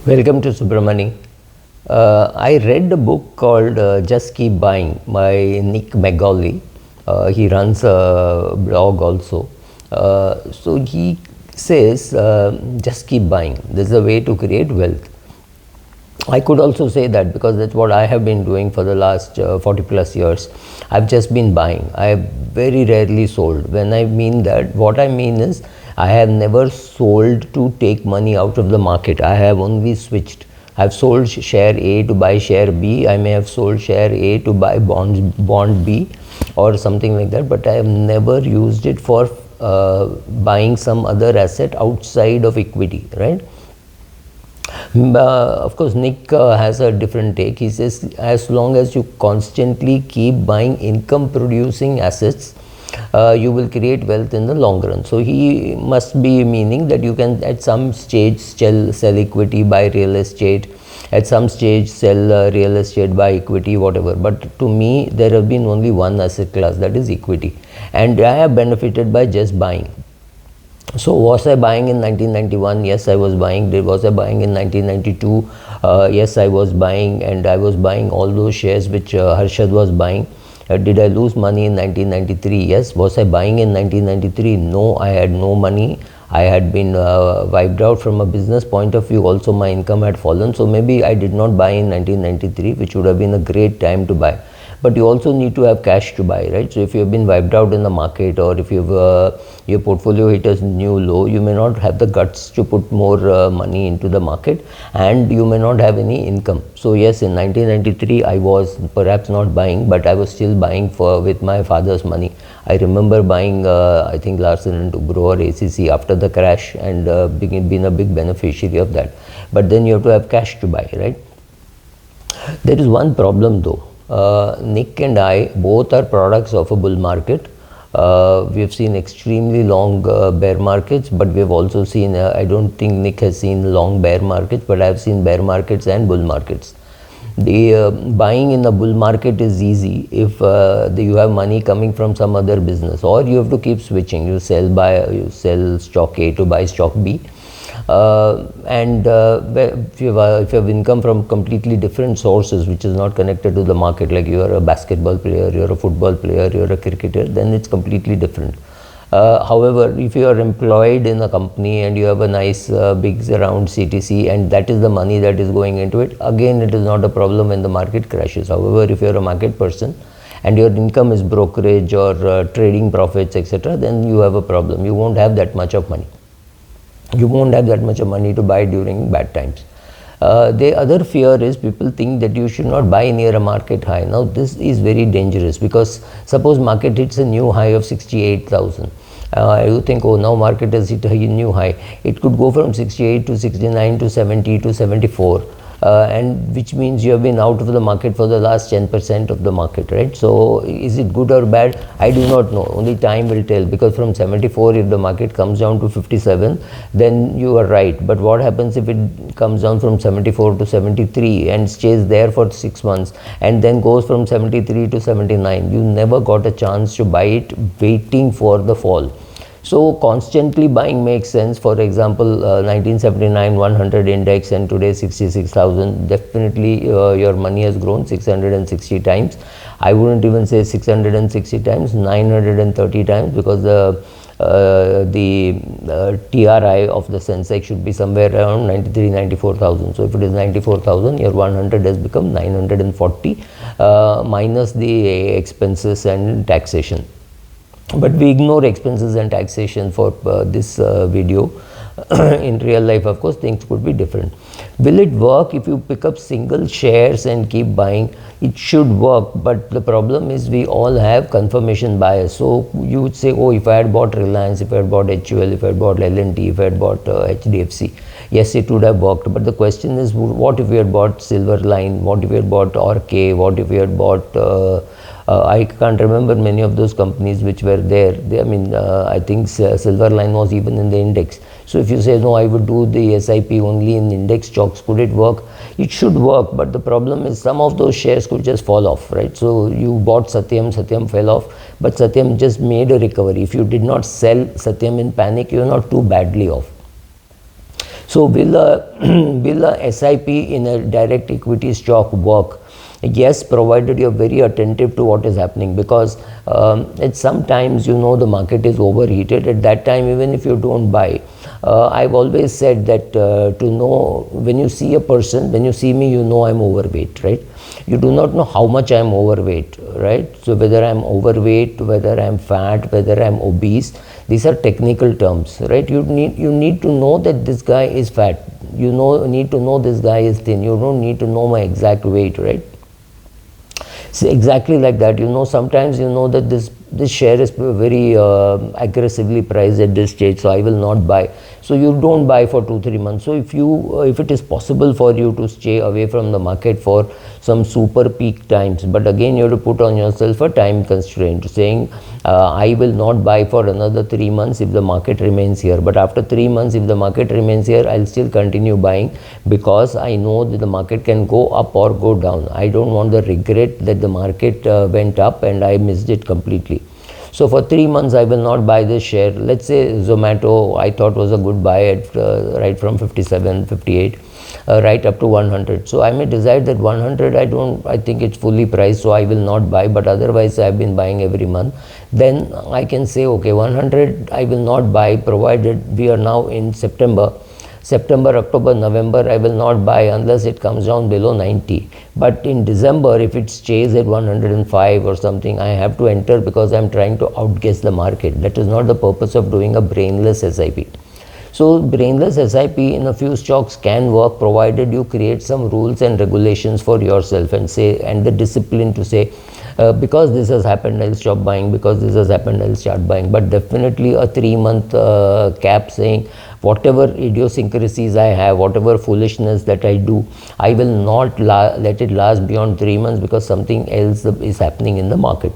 Welcome to Subramani. I read a book called Just Keep Buying by Nick McGauley. He runs a blog also. So he says, just keep buying. This is a way to create wealth. I could also say that because that's what I have been doing for the last 40 plus years. I've just been buying. I have very rarely sold. When I mean that, what I mean is I have never sold to take money out of the market. I have only switched. I've sold share A to buy share B. I may have sold share A to buy bond B or something like that, but I have never used it for buying some other asset outside of equity, right? Of course, Nick has a different take. He says as long as you constantly keep buying income producing assets, you will create wealth in the long run. So he must be meaning that you can at some stage sell equity, buy real estate, at some stage sell real estate, buy equity, whatever. But to me, there have been only one asset class, that is equity, and I have benefited by just buying. So was I buying in 1991? Yes, I was buying. Was I buying in 1992? Yes, I was buying, and I was buying all those shares which Harshad was buying. Did I lose money in 1993? Yes. Was I buying in 1993? No, I had no money. I had been wiped out from a business point of view. Also, my income had fallen. So maybe I did not buy in 1993, which would have been a great time to buy. But you also need to have cash to buy, right? So if you have been wiped out in the market, or if you've your portfolio hit a new low, you may not have the guts to put more money into the market, and you may not have any income. So yes, in 1993 I was perhaps not buying, but I was still buying with my father's money. I remember buying I think Larsen & Toubro or ACC after the crash, and been a big beneficiary of that. But then you have to have cash to buy, right? There is one problem though. Nick and I both are products of a bull market. We have seen extremely long bear markets, but we have also seen, I don't think Nick has seen long bear markets, but I have seen bear markets and bull markets. The buying in a bull market is easy if you have money coming from some other business, or you have to keep switching. You sell stock A to buy stock B. If you have income from completely different sources which is not connected to the market, like you are a basketball player, you are a football player, you are a cricketer, then it's completely different. However, if you are employed in a company and you have a nice big round CTC, and that is the money that is going into it, again it is not a problem when the market crashes. However, if you are a market person and your income is brokerage or trading profits, etc., then you have a problem. You won't have that much of money. You won't have that much of money to buy during bad times. The other fear is people think that you should not buy near a market high. Now this is very dangerous, because suppose market hits a new high of 68,000. You think, oh, now market has hit a new high. It could go from 68 to 69 to 70 to 74. And which means you have been out of the market for the last 10% of the market, right? So is it good or bad? I do not know. Only time will tell, because from 74, if the market comes down to 57, then you are right. But what happens if it comes down from 74 to 73 and stays there for 6 months, and then goes from 73 to 79? You never got a chance to buy it waiting for the fall. So constantly buying makes sense. For example, 1979 100 index and today 66,000. Definitely your money has grown 660 times. I wouldn't even say 660 times, 930 times, because the TRI of the Sensex should be somewhere around 94,000. So if it is 94,000, your 100 has become 940 minus the expenses and taxation. But we ignore expenses and taxation for this video. In real life, of course, things could be different. Will it work if you pick up single shares and keep buying? It should work, but the problem is we all have confirmation bias. So you would say, oh, if I had bought Reliance, if I had bought HUL, if I had bought L&T, if I had bought HDFC, yes, it would have worked. But the question is, what if we had bought Silverline? What if we had bought RK? What if we had bought I can't remember many of those companies which were there. I think Silverline was even in the index. So if you say, no, I would do the SIP only in index stocks, could it work? It should work, but the problem is some of those shares could just fall off, right? So you bought Satyam fell off, but Satyam just made a recovery. If you did not sell Satyam in panic, you're not too badly off. So will a will a SIP in a direct equity stock work? Yes, provided you're very attentive to what is happening, because it's sometimes the market is overheated. At that time, even if you don't buy, I've always said that to know, when you see a person, when you see me, you know I'm overweight, right? You do not know how much I'm overweight, right? So whether I'm overweight, whether I'm fat, whether I'm obese, these are technical terms, right? You need to know that this guy is fat. Need to know this guy is thin. You don't need to know my exact weight, right? So exactly like that, sometimes that this share is very aggressively priced at this stage, so I will not buy. So you don't buy for 2-3 months. So if it is possible for you to stay away from the market for some super peak times, but again you have to put on yourself a time constraint, saying I will not buy for another 3 months if the market remains here, but after 3 months if the market remains here, I'll still continue buying, because I know that the market can go up or go down. I don't want the regret that the market went up and I missed it completely. So for 3 months I will not buy this share. Let's say Zomato I thought was a good buy at right from 57, 58, right up to 100. So I may decide that 100 I think it's fully priced, so I will not buy, but otherwise I've been buying every month. Then I can say, okay, 100 I will not buy, provided we are now in September, October, November, I will not buy unless it comes down below 90. But in December, if it stays at 105 or something, I have to enter, because I'm trying to outguess the market. That is not the purpose of doing a brainless SIP. So brainless SIP in a few stocks can work, provided you create some rules and regulations for yourself, and the discipline to say, because this has happened, I'll stop buying, because this has happened, I'll start buying. But definitely a 3-month cap, saying whatever idiosyncrasies I have, whatever foolishness that I do, I will not let it last beyond 3 months, because something else is happening in the market.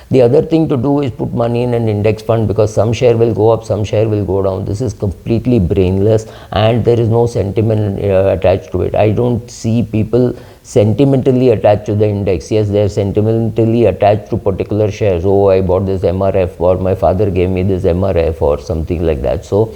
The other thing to do is put money in an index fund, because some share will go up, some share will go down. This is completely brainless, and there is no sentiment attached to it. I don't see people sentimentally attached to the index. Yes, they are sentimentally attached to particular shares. Oh, I bought this MRF, or my father gave me this MRF, or something like that. So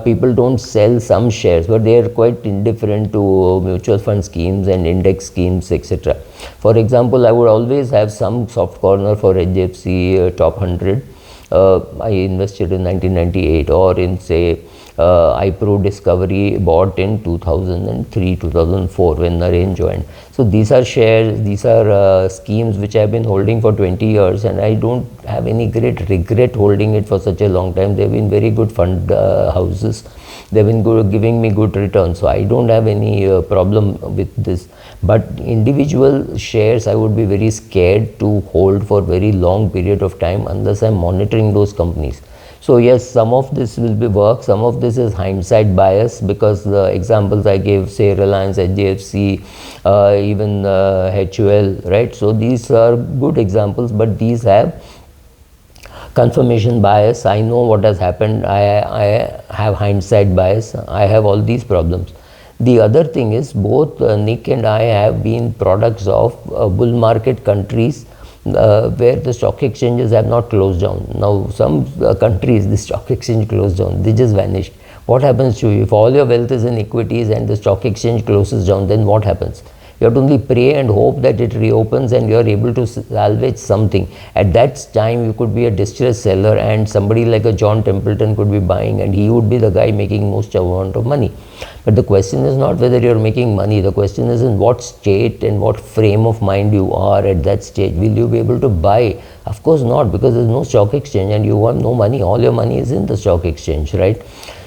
people don't sell some shares, but they are quite indifferent to mutual fund schemes and index schemes, etc. For example, I would always have some soft corner for HDFC top 100. I invested in 1998, or in say iPro Discovery, bought in 2003, 2004 when Naren joined. So these are shares, these are schemes which I have been holding for 20 years, and I don't have any great regret holding it for such a long time. They've been very good fund houses. They've been giving me good returns, so I don't have any problem with this. But individual shares, I would be very scared to hold for very long period of time unless I'm monitoring those companies. So yes, some of this will be work, some of this is hindsight bias, because the examples I gave, say Reliance, HDFC, even HUL, right? So these are good examples, but these have confirmation bias. I know what has happened. I have hindsight bias. I have all these problems. The other thing is, both Nick and I have been products of bull market countries where the stock exchanges have not closed down. Now some countries, the stock exchange closed down, they just vanished. What happens to you if all your wealth is in equities and the stock exchange closes down? Then what happens? You have to only pray and hope that it reopens and you are able to salvage something. At that time, you could be a distressed seller, and somebody like a John Templeton could be buying, and he would be the guy making most amount of money. But the question is not whether you're making money. The question is in what state and what frame of mind you are at that stage. Will you be able to buy? Of course not, because there's no stock exchange and you have no money. All your money is in the stock exchange, right?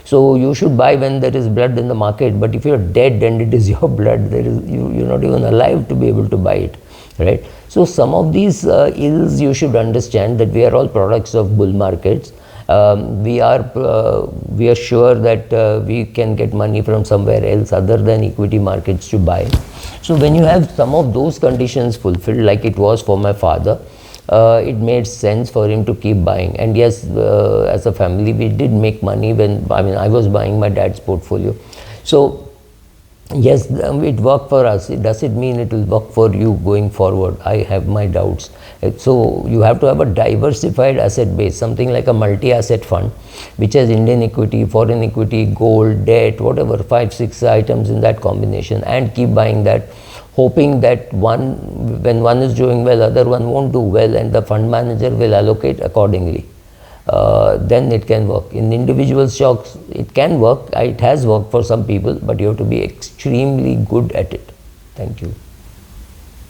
So you should buy when there is blood in the market. But if you're dead and it is your blood, you're not even alive to be able to buy it, right? So some of these ills you should understand, that we are all products of bull markets. We are sure that we can get money from somewhere else other than equity markets to buy. So when you have some of those conditions fulfilled, like it was for my father, it made sense for him to keep buying. And yes, as a family we did make money when I was buying my dad's portfolio. So Yes, it worked for us. Does it mean it will work for you going forward? I have my doubts. So you have to have a diversified asset base, something like a multi-asset fund, which has Indian equity, foreign equity, gold, debt, whatever, 5, 6 items in that combination, and keep buying that, hoping that when one is doing well, other one won't do well, and the fund manager will allocate accordingly. Then it can work. In individual stocks, it can work. It has worked for some people, but you have to be extremely good at it. Thank you.